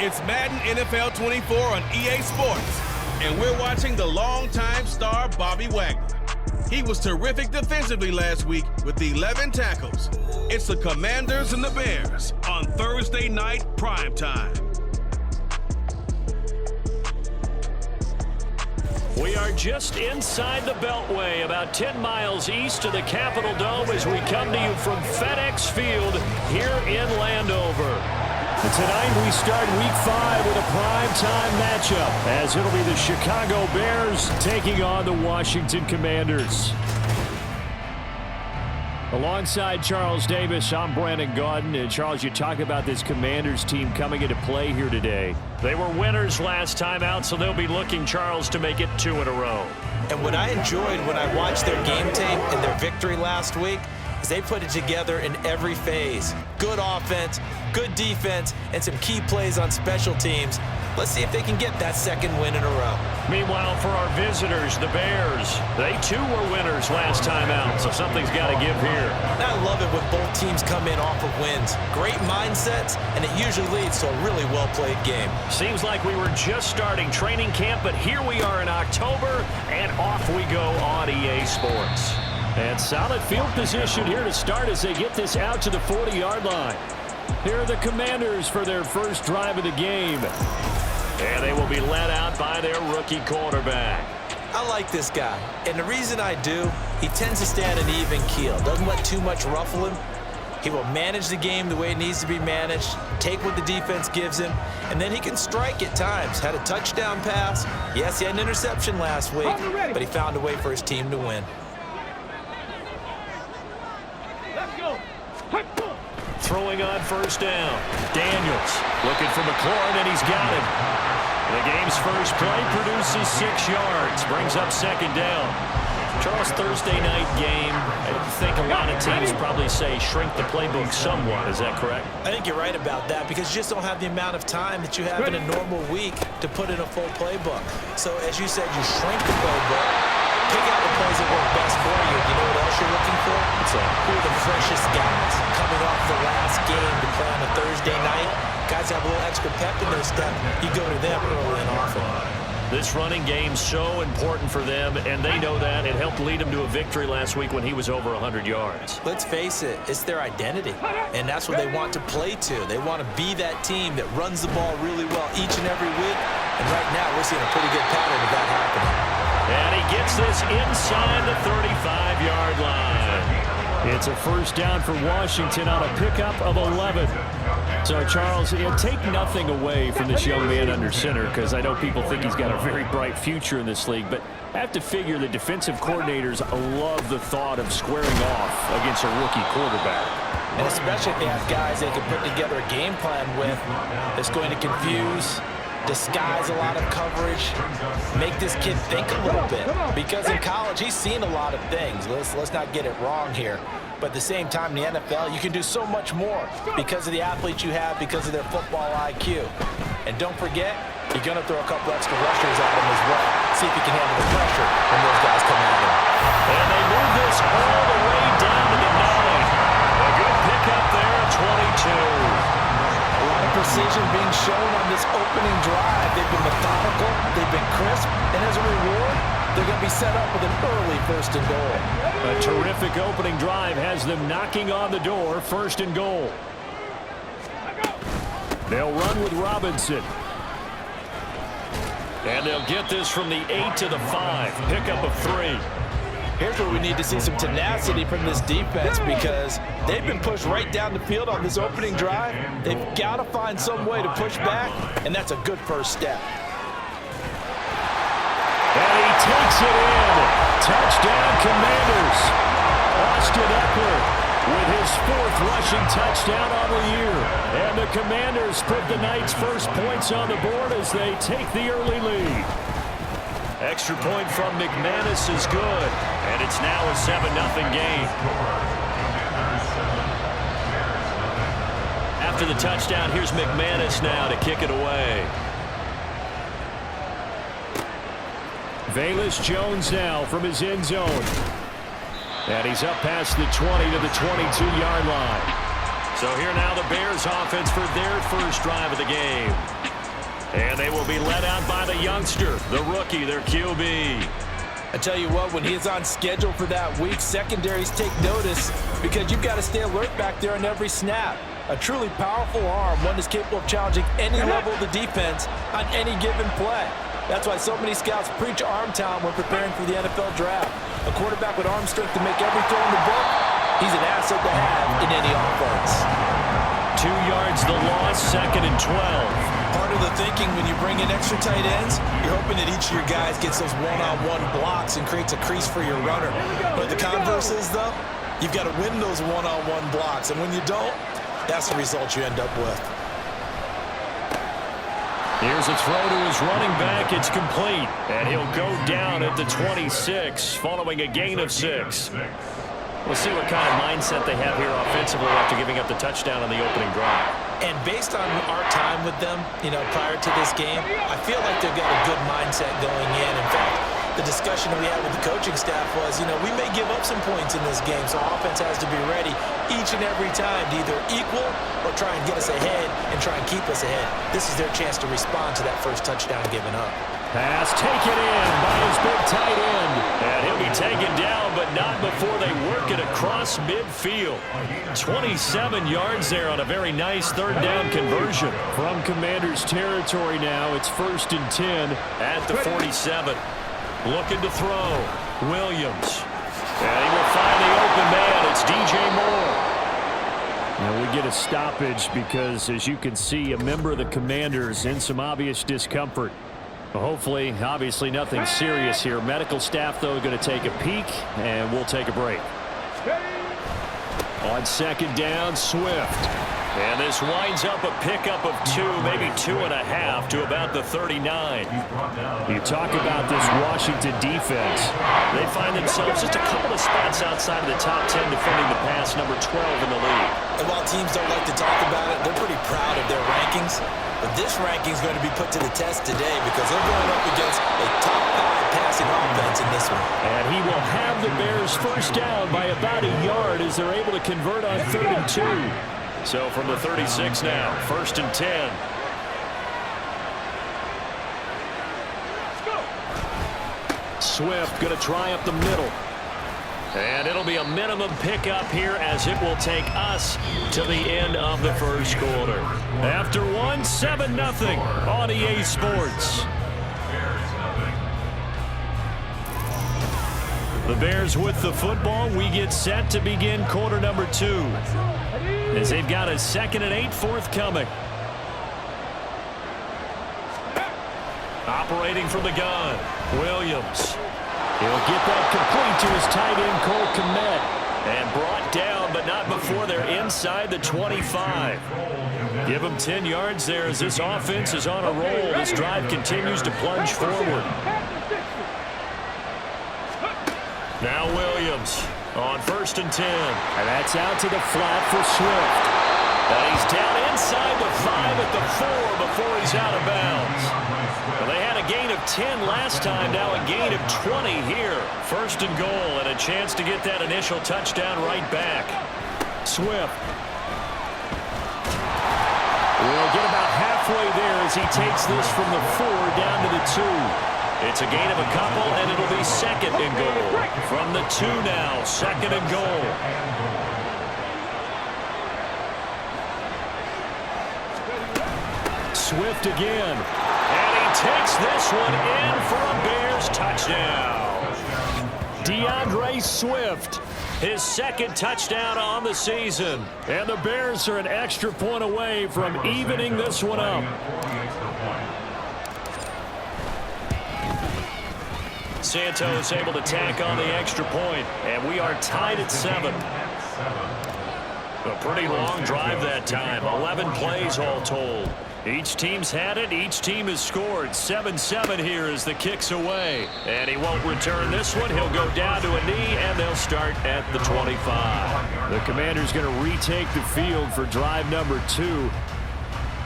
It's Madden NFL 24 on EA Sports, and we're watching the longtime star Bobby Wagner. He was terrific defensively last week with 11 tackles. It's the Commanders and the Bears on Thursday night primetime. We are just inside the Beltway, about 10 miles east of the Capitol Dome as we come to you from FedEx Field here in Landover. And tonight we start Week 5 with a primetime matchup, as it'll be the Chicago Bears taking on the Washington Commanders. Alongside Charles Davis, I'm Brandon Gaudin. And Charles, you talk about this Commanders team coming into play here today. They were winners last time out, so they'll be looking, Charles, to make it 2 in a row. And what I enjoyed when I watched their game tape and their victory last week is they put it together in every phase. Good offense, good defense, and some key plays on special teams. Let's see if they can get that second win in a row. Meanwhile, for our visitors, the Bears, they too were winners last time out, so something's got to give here. And I love it when both teams come in off of wins. Great mindsets, and it usually leads to a really well-played game. Seems like we were just starting training camp, but here we are in October, and off we go on EA Sports. And solid field position here to start as they get this out to the 40-yard line. Here are the Commanders for their first drive of the game. And they will be led out by their rookie quarterback. I like this guy, and the reason I do, he tends to stay on an even keel. Doesn't let too much ruffle him. He will manage the game the way it needs to be managed, take what the defense gives him, and then he can strike at times. Had a touchdown pass. Yes, he had an interception last week, but he found a way for his team to win. Throwing on first down. Daniels looking for McLaurin, and he's got him. The game's first play produces 6 yards, brings up second down. Charles, Thursday night game, I think a lot of teams probably say shrink the playbook somewhat. Is that correct? I think you're right about that because you just don't have the amount of time that you have in a normal week to put in a full playbook. So as you said, you shrink the playbook, pick out the plays that work best for you. You know what else you're looking for? Who are the freshest guys coming off the last game to play on a Thursday night? Guys have a little extra pep in their step. You go to them early and often. This running game's so important for them, and they know that. It helped lead them to a victory last week when he was over 100 yards. Let's face it, it's their identity, and that's what they want to play to. They want to be that team that runs the ball really well each and every week, and right now we're seeing a pretty good pattern of that happening. And he gets this inside the 35-yard line. It's a first down for Washington on a pickup of 11. So, Charles, take nothing away from this young man under center because I know people think he's got a very bright future in this league, but I have to figure the defensive coordinators love the thought of squaring off against a rookie quarterback. And especially if they have guys they can put together a game plan with that's going to confuse, disguise a lot of coverage, make this kid think a little bit. Because in college, he's seen a lot of things. Let's not get it wrong here. But at the same time, in the NFL, you can do so much more because of the athletes you have, because of their football IQ. And don't forget, you're going to throw a couple extra rushers at him as well. See if he can handle the pressure when those guys come at him. And they move this all the way down to the 9. A good pickup there at 22. A lot of precision being shown on this opening drive. They've been methodical, they've been crisp, and as a reward, they're going to be set up with an early first and goal. A terrific opening drive has them knocking on the door, first and goal. They'll run with Robinson. And they'll get this from the 8 to the 5, pickup of 3. Here's where we need to see some tenacity from this defense because they've been pushed right down the field on this opening drive. They've got to find some way to push back, and that's a good first step. And he takes it in. Touchdown, Commanders. Austin Eckler with his 4th rushing touchdown on the year. And the Commanders put the Knights' first points on the board as they take the early lead. Extra point from McManus is good, and it's now a 7-0 game. After the touchdown, here's McManus now to kick it away. Velus Jones now from his end zone. And he's up past the 20 to the 22-yard line. So here now the Bears offense for their first drive of the game. And they will be led out by the youngster, the rookie, their QB. I tell you what, when he is on schedule for that week, secondaries take notice because you've got to stay alert back there on every snap. A truly powerful arm, one that's capable of challenging any level of the defense on any given play. That's why so many scouts preach arm talent when preparing for the NFL draft. A quarterback with arm strength to make every throw in the book, he's an asset to have in any offense. 2 yards the loss, 2nd and 12. Part of the thinking when you bring in extra tight ends, you're hoping that each of your guys gets those one-on-one blocks and creates a crease for your runner. But the converse is, though, you've got to win those one-on-one blocks. And when you don't, that's the result you end up with. Here's a throw to his running back. It's complete. And he'll go down at the 26 following a gain of 6. We'll see what kind of mindset they have here offensively after giving up the touchdown on the opening drive. And based on our time with them, prior to this game, I feel like they've got a good mindset going in. In fact, the discussion we had with the coaching staff was, we may give up some points in this game, so offense has to be ready each and every time to either equal or try and get us ahead and try and keep us ahead. This is their chance to respond to that first touchdown given up. Pass taken in by his big tight end. And he'll be taken down, but not before they work it across midfield. 27 yards there on a very nice 3rd down conversion. From Commanders territory now, it's 1st and 10 at the 47. Looking to throw. Williams. And he will find the open man. It's DJ Moore. Now we get a stoppage because, as you can see, a member of the Commanders in some obvious discomfort. Hopefully, obviously nothing serious here. Medical staff, though, going to take a peek, and we'll take a break. On 2nd down, Swift. And this winds up a pickup of 2, maybe 2.5 to about the 39. You talk about this Washington defense. They find themselves just a couple of spots outside of the top 10 defending the pass, number 12 in the league. And while teams don't like to talk about it, they're pretty proud of their rankings. But this ranking is going to be put to the test today because they're going up against a top 5 passing offense in this one. And he will have the Bears first down by about a yard as they're able to convert on 3rd and 2. So from the 36 now, 1st and 10. Swift going to try up the middle. And it'll be a minimum pickup here as it will take us to the end of the first quarter. After 1, 7-0 on EA Sports. The Bears with the football. We get set to begin quarter number 2. As they've got a 2nd and 8 forthcoming. Operating from the gun, Williams. He'll get that complete to his tight end, Cole Kmet. And brought down, but not before they're inside the 25. Give them 10 yards there as this offense is on a roll. This drive continues to plunge forward. Now Williams on 1st and 10. And that's out to the flat for Swift. And he's down inside the 5 at the 4 before he's out of bounds. Well, they had a gain of 10 last time, now a gain of 20 here. 1st and goal and a chance to get that initial touchdown right back. Swift. We'll get about halfway there as he takes this from the 4 down to the 2. It's a gain of a couple, and it'll be 2nd and goal. From the 2 now, 2nd and goal. Swift again. And he takes this one in for a Bears touchdown. DeAndre Swift, his 2nd touchdown on the season. And the Bears are an extra point away from evening this one up. Santos able to tack on the extra point, and we are tied at 7. A pretty long drive that time, 11 plays all told. Each team's had it, each team has scored. 7-7 here as the kick's away. And he won't return this one. He'll go down to a knee, and they'll start at the 25. The Commanders going to retake the field for drive number 2.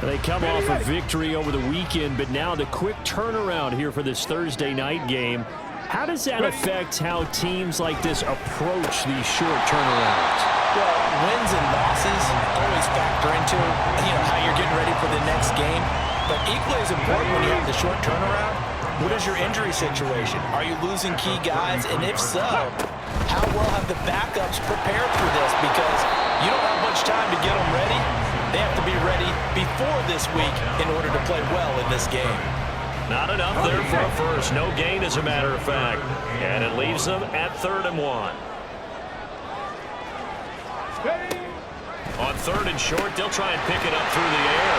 They come off a victory over the weekend, but now the quick turnaround here for this Thursday night game. How does that affect how teams like this approach these short turnarounds? Well, wins and losses always factor into how you're getting ready for the next game. But equally as important when you have the short turnaround, what is your injury situation? Are you losing key guys? And if so, how well have the backups prepared for this? Because you don't have much time to get them ready. They have to be ready before this week in order to play well in this game. Not enough there for a first. No gain, as a matter of fact. And it leaves them at 3rd and 1. On 3rd and short, they'll try and pick it up through the air.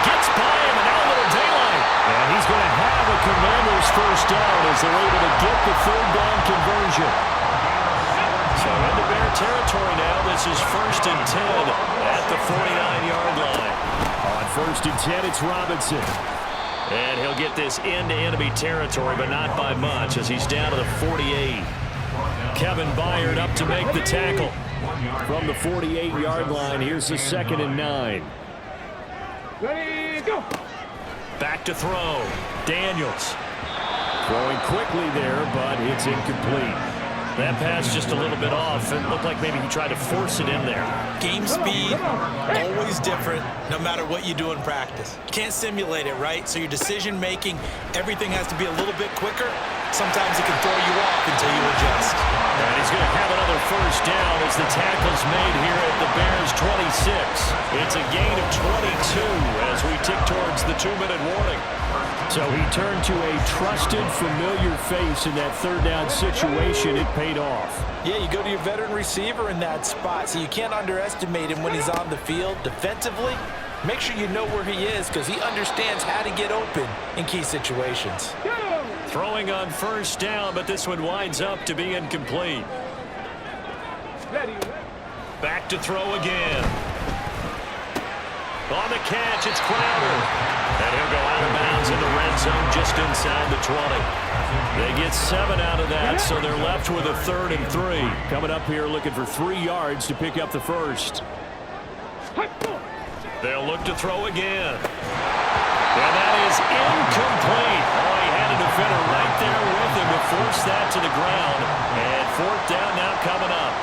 Gets by him, and now a little daylight. And he's going to have a Commanders first down as they're able to get the 3rd down conversion. So into Bear territory now. This is 1st and 10 at the 49-yard line. On 1st and 10, it's Robinson. And he'll get this into enemy territory, but not by much, as he's down to the 48. Kevin Byard up to make the tackle. From the 48-yard line, here's the 2nd and 9. Ready, go. Back to throw. Daniels. Throwing quickly there, but it's incomplete. That pass just a little bit off. It looked like maybe he tried to force it in there. Game speed, always different, no matter what you do in practice. You can't simulate it, right? So your decision-making, everything has to be a little bit quicker. Sometimes it can throw you off until you adjust. And he's going to have another first down as the tackle's made here at the Bears' 26. It's a gain of 22 as we tick towards the 2-minute warning. So he turned to a trusted, familiar face in that 3rd down situation. It paid off. Yeah, you go to your veteran receiver in that spot, so you can't underestimate him when he's on the field defensively. Make sure you know where he is because he understands how to get open in key situations. Throwing on first down, but this one winds up to be incomplete. Back to throw again. On the catch, it's Crowder. And he'll go out of bounds in the red zone just inside the 20. They get 7 out of that, so they're left with a 3rd and 3. Coming up here looking for 3 yards to pick up the first. They'll look to throw again. And that is incomplete. Oh, he had a defender right there with him to force that to the ground. And 4th down now coming up.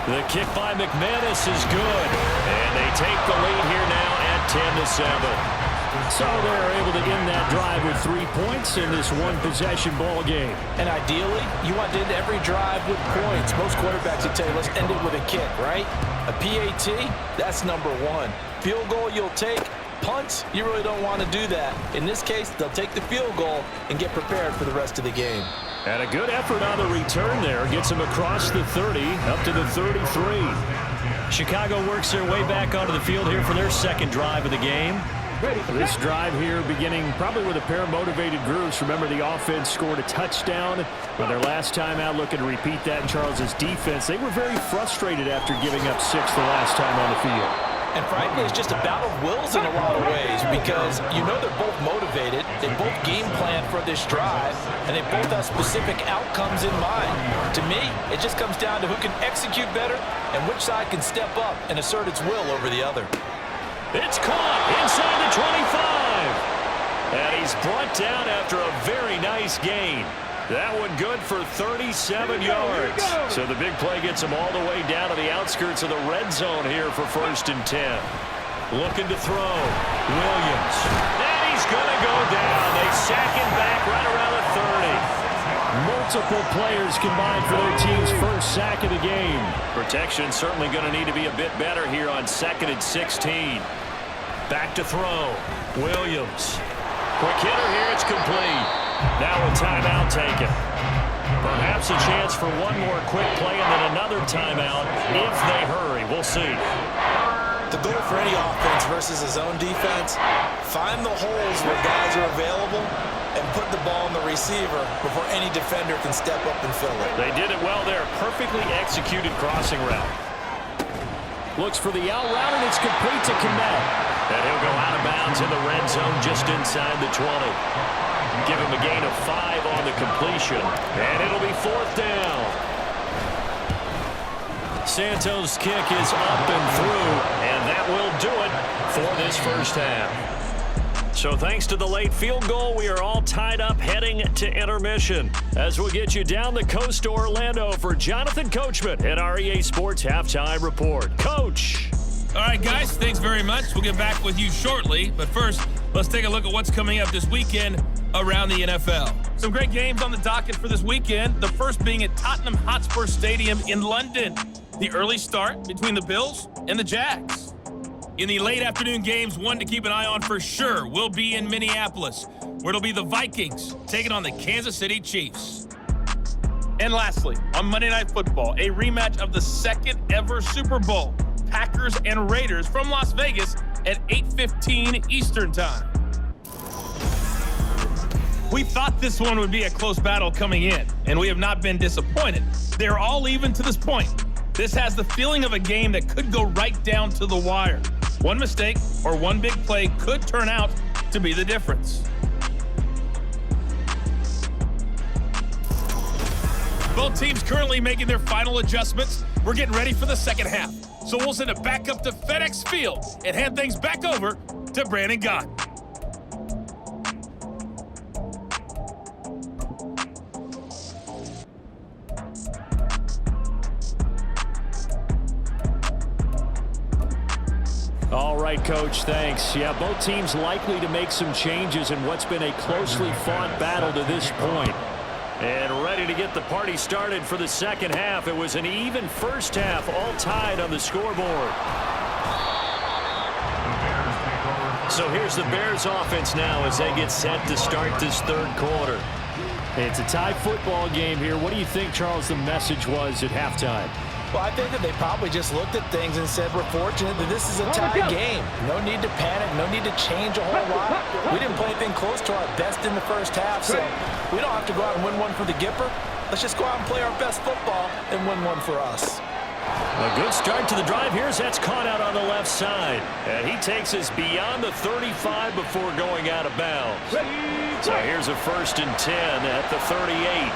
The kick by McManus is good. And they take the lead here now at 10-7. So they're able to end that drive with 3 points in this one-possession ball game. And ideally, you want to end every drive with points. Most quarterbacks would tell you, let's end it with a kick, right? A PAT, that's number 1. Field goal you'll take. Punts, you really don't want to do that. In this case, they'll take the field goal and get prepared for the rest of the game. And a good effort on the return there. Gets him across the 30, up to the 33. Chicago works their way back onto the field here for their 2nd drive of the game. This drive here beginning probably with a pair of motivated groups. Remember, the offense scored a touchdown on their last time out. Looking to repeat that in Charles's defense. They were very frustrated after giving up 6 the last time on the field. And frankly, it's just a battle of wills in a lot of ways because you know they're both motivated. They both game plan for this drive, and they both have specific outcomes in mind. To me, it just comes down to who can execute better and which side can step up and assert its will over the other. It's caught inside the 25. And he's brought down after a very nice gain. That one good for 37 yards. So the big play gets him all the way down to the outskirts of the red zone here for 1st and 10. Looking to throw. Williams. And he's going to go down. They sack him back right around the 30. Multiple players combined for their team's first sack of the game. Protection certainly going to need to be a bit better here on 2nd and 16. Back to throw. Williams. Quick hitter here. It's complete. Now a timeout taken. Perhaps a chance for one more quick play and then another timeout if they hurry. We'll see. The goal for any offense versus his own defense, find the holes where guys are available and put the ball on the receiver before any defender can step up and fill it. They did it well there. Perfectly executed crossing route. Looks for the out route, and it's complete to Connell. And he'll go out of bounds in the red zone just inside the 20. Give him a gain of 5 on the completion. And it'll be 4th down. Santos' kick is up and through, and that will do it for this first half. So thanks to the late field goal, we are all tied up heading to intermission. As we'll get you down the coast to Orlando for Jonathan Coachman at our EA Sports Halftime Report. Coach. All right, guys, thanks very much. We'll get back with you shortly. But first, let's take a look at what's coming up this weekend around the NFL. Some great games on the docket for this weekend, the first being at Tottenham Hotspur Stadium in London. The early start between the Bills and the Jags. In the late afternoon games, one to keep an eye on for sure will be in Minneapolis, where it'll be the Vikings taking on the Kansas City Chiefs. And lastly, on Monday Night Football, a rematch of the second ever Super Bowl, Packers and Raiders from Las Vegas at 8:15 Eastern Time. We thought this one would be a close battle coming in, and we have not been disappointed. They're all even to this point. This has the feeling of a game that could go right down to the wire. One mistake or one big play could turn out to be the difference. Both teams currently making their final adjustments. We're getting ready for the second half. So we'll send it back up to FedEx Field and hand things back over to Brandon Gott. All right, Coach, thanks. Yeah, both teams likely to make some changes in what's been a closely fought battle to this point. And ready to get the party started for the second half. It was an even first half, all tied on the scoreboard. So here's the Bears offense now as they get set to start this third quarter. It's a tie football game here. What do you think, Charles, the message was at halftime? Well, I think that they probably just looked at things and said, we're fortunate that this is a tie game. No need to panic, no need to change a whole lot. We didn't play anything close to our best in the first half, so we don't have to go out and win one for the Gipper. Let's just go out and play our best football and win one for us. A good start to the drive. Here's that's caught out on the left side. And he takes us beyond the 35 before going out of bounds. So here's a 1st and 10 at the 38.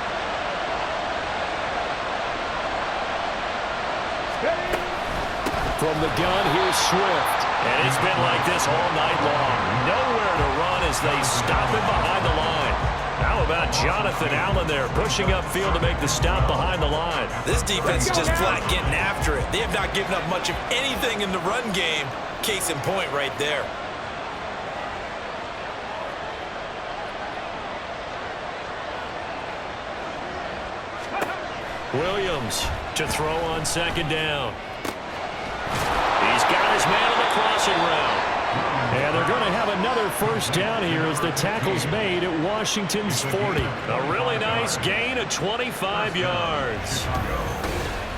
From the gun, here's Swift. And it's been like this all night long. Nowhere to run as they stop him behind the line. How about Jonathan Allen there pushing upfield to make the stop behind the line? This defense is just flat getting after it. They have not given up much of anything in the run game. Case in point right there. Williams to throw on second down. He's got his man on the crossing route. And they're going to have another first down here as the tackle's made at Washington's 40. A really nice gain of 25 yards.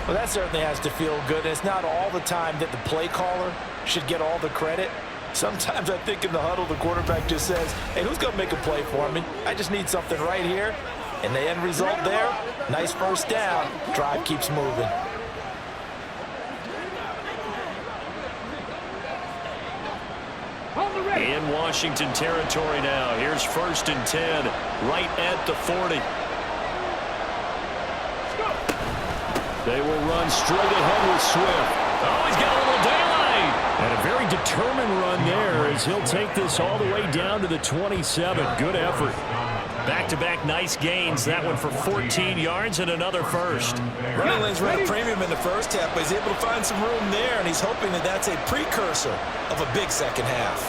Well, that certainly has to feel good. It's not all the time that the play caller should get all the credit. Sometimes I think in the huddle, the quarterback just says, hey, who's going to make a play for me? I just need something right here. And the end result there, nice first down. Drive keeps moving. In Washington territory now. Here's 1st and 10, right at the 40. They will run straight ahead with Swift. Oh, he's got a little daylight. And a very determined run there as he'll take this all the way down to the 27. Good effort. Back-to-back nice gains. That one for 14 yards and another first. Running lanes ran a premium in the first half, but he's able to find some room there, and he's hoping that that's a precursor of a big second half.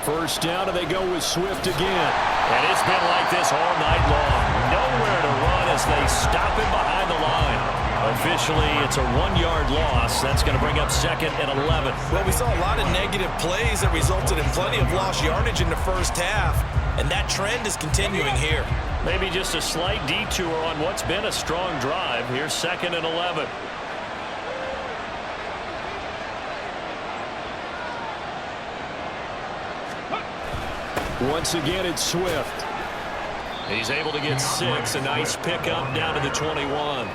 First down, and they go with Swift again. And it's been like this all night long. Nowhere to run as they stop him behind the line. Officially, it's a 1-yard loss. That's going to bring up 2nd and 11. Well, we saw a lot of negative plays that resulted in plenty of lost yardage in the first half, and that trend is continuing here. Maybe just a slight detour on what's been a strong drive. Here's 2nd and 11. Once again, it's Swift. He's able to get 6. A nice pickup down to the 21.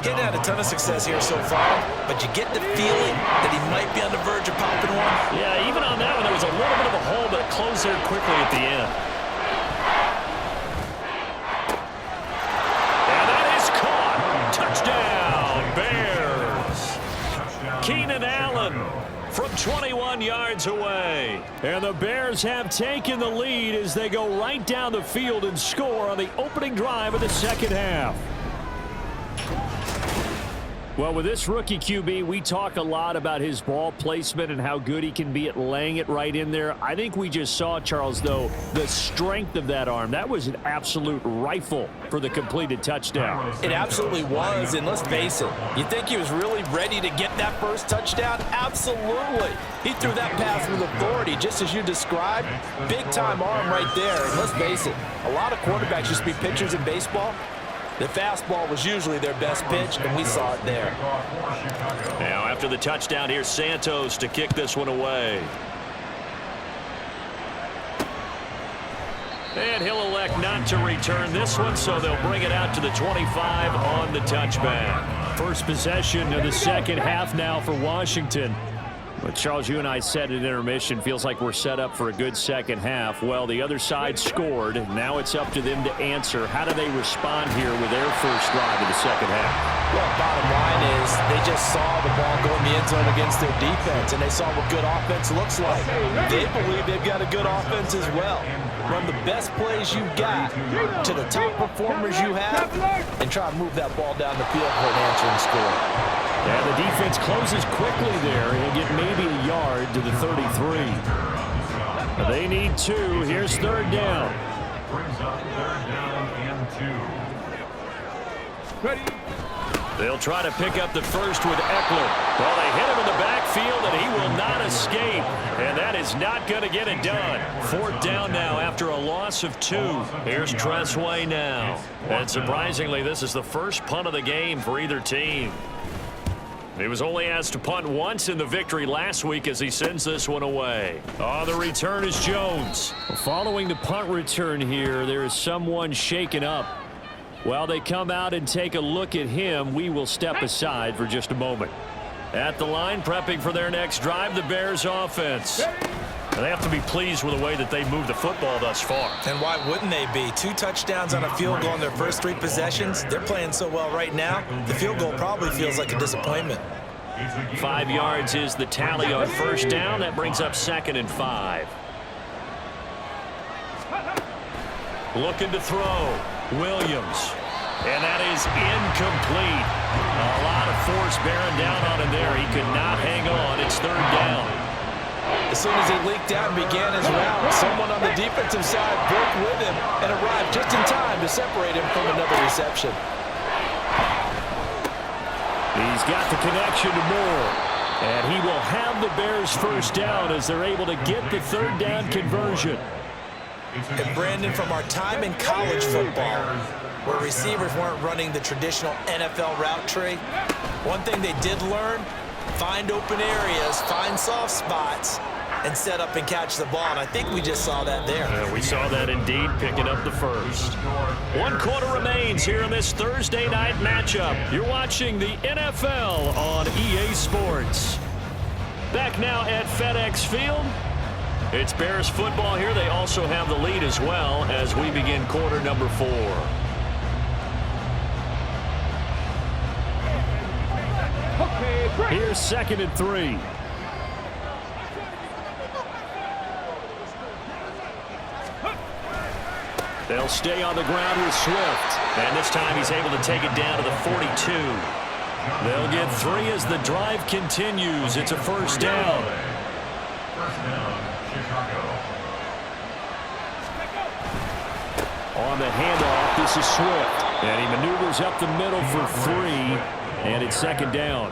Getting had a ton of success here so far, but you get the feeling that he might be on the verge of popping one. Yeah, even on that one, there was a little bit of a hole, but it closed there quickly at the end. 21 yards away. And the Bears have taken the lead as they go right down the field and score on the opening drive of the second half. Well, with this rookie QB, we talk a lot about his ball placement and how good he can be at laying it right in there. I think we just saw, Charles, though, the strength of that arm. That was an absolute rifle for the completed touchdown. It absolutely was, and let's face it, you think he was really ready to get that first touchdown? Absolutely. He threw that pass with authority, just as you described. Big-time arm right there, and let's face it, a lot of quarterbacks used to be pitchers in baseball. The fastball was usually their best pitch, and we saw it there. Now, after the touchdown, here's Santos to kick this one away. And he'll elect not to return this one, so they'll bring it out to the 25 on the touchback. First possession of the second half now for Washington. But Charles, you and I said at intermission, feels like we're set up for a good second half. Well, the other side scored. Now it's up to them to answer. How do they respond here with their first drive of the second half? Well, bottom line is they just saw the ball go in the end zone against their defense, and they saw what good offense looks like. They believe they've got a good offense as well. Run the best plays you've got to the top performers you have, and try to move that ball down the field for an answering score. And the defense closes quickly there. He'll get maybe a yard to the 33. They need 2. Here's third down. They'll try to pick up the first with Eckler. Well, they hit him in the backfield, and he will not escape. And that is not going to get it done. Fourth down now after a loss of 2. Here's Tressway now. And surprisingly, this is the first punt of the game for either team. He was only asked to punt once in the victory last week as he sends this one away. On the return is Jones. Following the punt return here, there is someone shaken up. While they come out and take a look at him, we will step aside for just a moment. At the line, prepping for their next drive, the Bears offense. And they have to be pleased with the way that they moved the football thus far. And why wouldn't they be? 2 touchdowns on a field goal in their first 3 possessions. They're playing so well right now, the field goal probably feels like a disappointment. 5 yards is the tally on first down. That brings up 2nd and 5. Looking to throw. Williams. And that is incomplete. A lot of force bearing down on him there. He could not hang on. It's third down. As soon as he leaked out and began his route, someone on the defensive side broke with him and arrived just in time to separate him from another reception. He's got the connection to Moore. And he will have the Bears first down as they're able to get the third down conversion. And Brandon, from our time in college football, where receivers weren't running the traditional NFL route tree, one thing they did learn, find open areas, find soft spots, and set up and catch the ball. And I think we just saw that there. We saw that indeed, picking up the first. 1 quarter remains here in this Thursday night matchup. You're watching the NFL on EA Sports. Back now at FedEx Field. It's Bears football here. They also have the lead as well as we begin quarter number 4. Here's 2nd and 3. They'll stay on the ground with Swift. And this time he's able to take it down to the 42. They'll get 3 as the drive continues. It's a first down. On the handoff, this is Swift. And he maneuvers up the middle for 3. And it's 2nd down.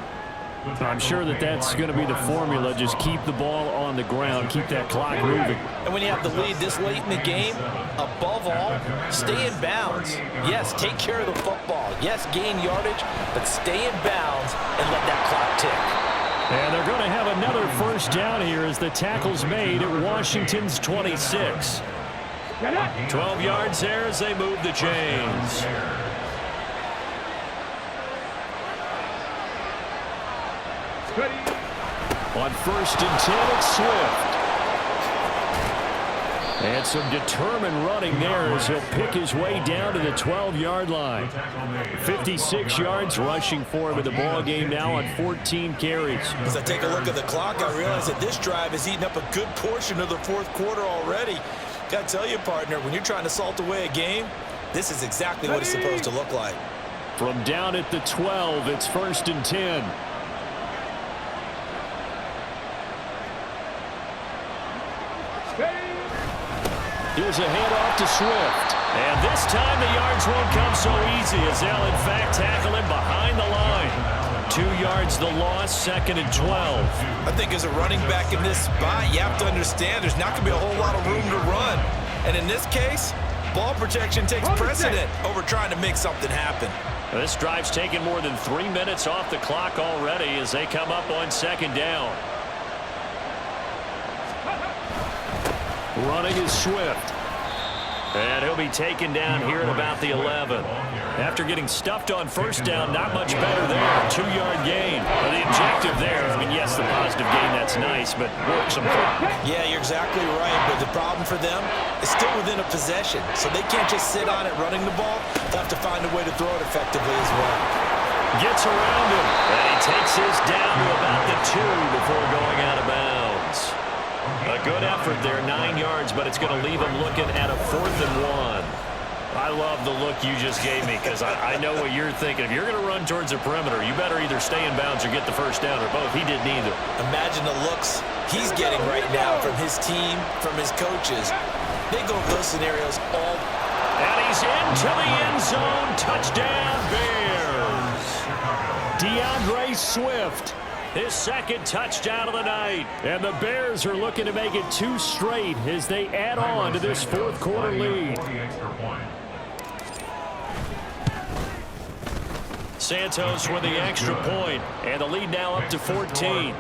I'm sure that that's going to be the formula. Just keep the ball on the ground. Keep that clock moving. And when you have the lead this late in the game, above all, stay in bounds. Yes, take care of the football. Yes, gain yardage, but stay in bounds and let that clock tick. And they're going to have another first down here as the tackle's made at Washington's 26. 12 yards there as they move the chains. On 1st and 10, it's Swift. And some determined running there as he'll pick his way down to the 12-yard line. 56 yards rushing for him in the ball game now on 14 carries. As I take a look at the clock, I realize that this drive has eaten up a good portion of the fourth quarter already. Got to tell you, partner, when you're trying to salt away a game, this is exactly what it's supposed to look like. From down at the 12, it's 1st and 10. Here's a handoff to Swift. And this time the yards won't come so easy as they'll in fact tackle him behind the line. 2 yards the loss, 2nd and 12. I think as a running back in this spot, you have to understand there's not going to be a whole lot of room to run. And in this case, ball protection takes precedent over trying to make something happen. This drive's taken more than 3 minutes off the clock already as they come up on 2nd down. Running is Swift. And he'll be taken down here at about the 11. After getting stuffed on 1st down, not much better there. 2-yard gain. Well, the objective there, I mean, yes, the positive gain, that's nice, but work some fun. Yeah, you're exactly right, but the problem for them is still within a possession, so they can't just sit on it running the ball. They'll have to find a way to throw it effectively as well. Gets around him, and he takes his down to about the 2 before going out of bounds. A good effort there, 9 yards, but it's going to leave him looking at a 4th and 1. I love the look you just gave me because I know what you're thinking. If you're going to run towards the perimeter, you better either stay in bounds or get the 1st down or both. He did neither. Imagine the looks he's getting right now from his team, from his coaches. They go over those scenarios all. And he's into the end zone. Touchdown, Bears. DeAndre Swift. His 2nd touchdown of the night. And the Bears are looking to make it 2 straight as they add on to this 4th quarter lead. Santos with the extra point, and the lead now up to 14.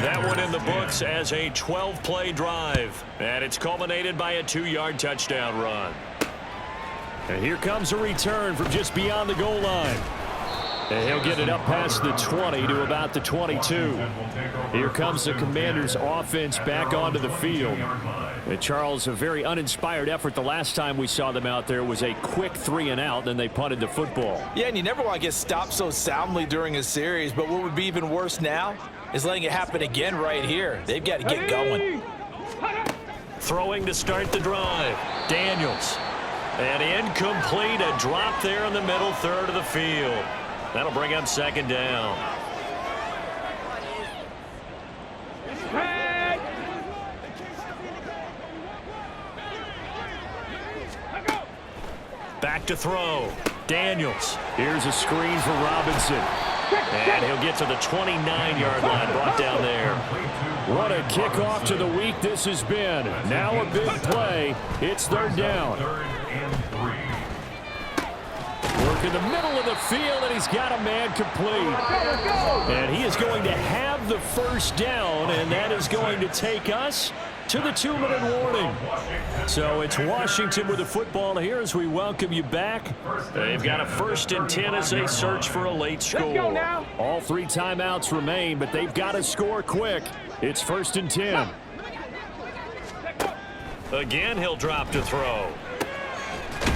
That one in the books as a 12-play drive, and it's culminated by a 2-yard touchdown run. And here comes a return from just beyond the goal line. And he'll get it up past the 20 to about the 22. Here comes the Commanders' offense back onto the field. And Charles, a very uninspired effort the last time we saw them out there was a quick 3-and-out, then they punted the football. Yeah, and you never want to get stopped so soundly during a series, but what would be even worse now is letting it happen again right here. They've got to get going. Throwing to start the drive. Daniels. And incomplete, a drop there in the middle third of the field. That'll bring up 2nd down. Back to throw. Daniels. Here's a screen for Robinson. And he'll get to the 29-yard line, brought down there. What a kickoff to the week this has been. Now a big play. It's 3rd down. Work in the middle of the field, and he's got a man complete. And he is going to have the 1st down, and that is going to take us to the 2-minute warning. So it's Washington with the football here as we welcome you back. They've got a 1st and 10 as they search for a late score. All 3 timeouts remain, but they've got to score quick. It's 1st and 10. Again, he'll drop to throw.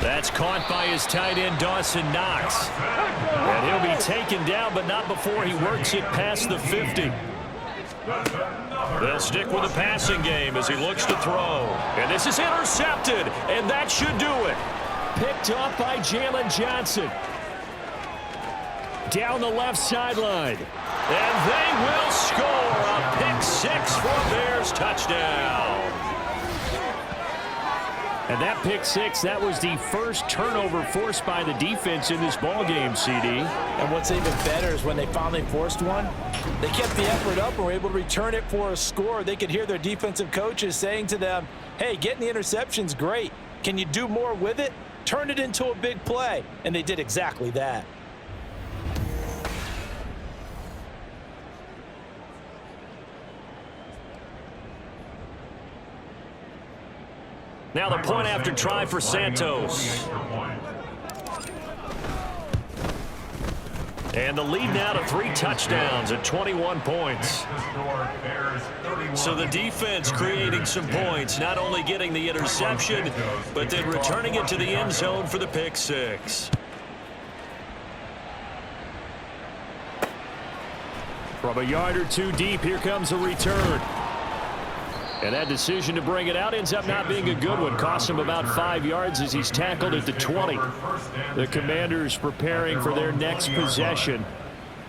That's caught by his tight end, Dawson Knox. And he'll be taken down, but not before he works it past the 50. They'll stick with the passing game as he looks to throw. And this is intercepted, and that should do it. Picked up by Jalen Johnson. Down the left sideline. And they will score a pick 6 for Bears touchdown. And that pick 6, that was the first turnover forced by the defense in this ballgame, CD. And what's even better is when they finally forced one, they kept the effort up and were able to return it for a score. They could hear their defensive coaches saying to them, hey, getting the interception's great. Can you do more with it? Turn it into a big play. And they did exactly that. Now the point after try for Santos. And the lead now to 3 touchdowns at 21 points. So the defense creating some points, not only getting the interception, but then returning it to the end zone for the pick 6. From a yard or 2 deep, here comes a return. And that decision to bring it out ends up not being a good one. Cost him about 5 yards as he's tackled at the 20. The Commanders preparing for their next possession.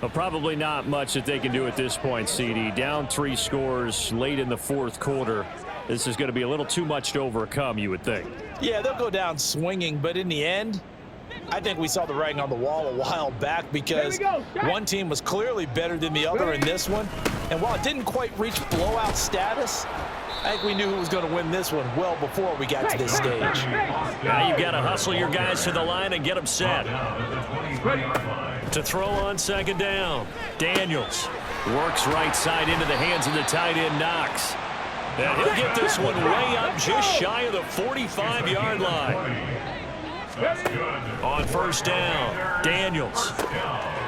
Well, probably not much that they can do at this point, CD. Down 3 scores late in the 4th quarter. This is going to be a little too much to overcome, you would think. Yeah, they'll go down swinging, but in the end, I think we saw the writing on the wall a while back because one team was clearly better than the other in this one. And while it didn't quite reach blowout status, I think we knew who was going to win this one well before we got to this stage. Now you've got to hustle your guys to the line and get them set. To throw on 2nd down. Daniels works right side into the hands of the tight end Knox. And he'll get this one way up just shy of the 45-yard line. On 1st down, Daniels.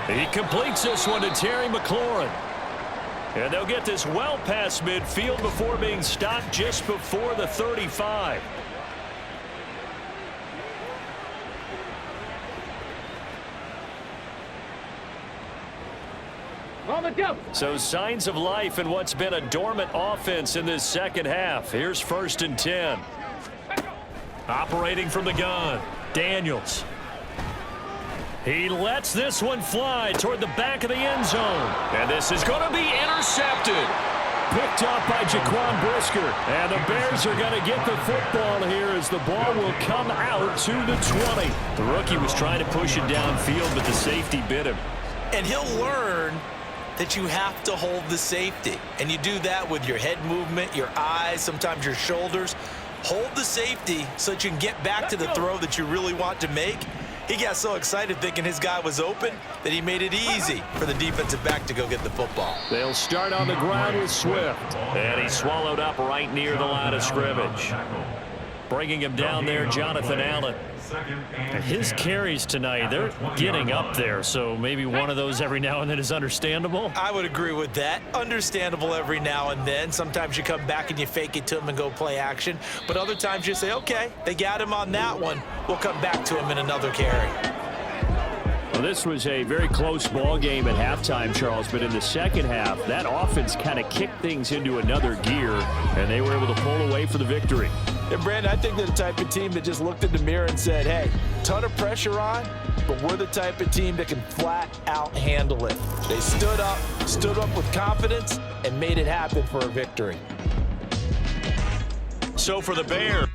He completes this one to Terry McLaurin. And they'll get this well past midfield before being stopped just before the 35. So signs of life in what's been a dormant offense in this 2nd half. Here's 1st and 10. Operating from the gun, Daniels. He lets this one fly toward the back of the end zone. And this is going to be intercepted. Picked up by Jaquan Brisker. And the Bears are going to get the football here as the ball will come out to the 20. The rookie was trying to push it downfield, but the safety bit him. And he'll learn that you have to hold the safety. And you do that with your head movement, your eyes, sometimes your shoulders. Hold the safety so that you can get back to the throw that you really want to make. He got so excited thinking his guy was open that he made it easy for the defensive back to go get the football. They'll start on the ground with Swift. And he's swallowed up right near the line of scrimmage. Bringing him down there, Jonathan Allen. His carries tonight, they're getting up there, so maybe one of those every now and then is understandable. I would agree with that. Understandable every now and then. Sometimes you come back and you fake it to him and go play action, but other times you say, okay, they got him on that one. We'll come back to him in another carry. Well, this was a very close ball game at halftime, Charles, but in the 2nd half, that offense kind of kicked things into another gear, and they were able to pull away for the victory. And, Brandon, I think they're the type of team that just looked in the mirror and said, hey, ton of pressure on, but we're the type of team that can flat out handle it. They stood up with confidence, and made it happen for a victory. So for the Bears,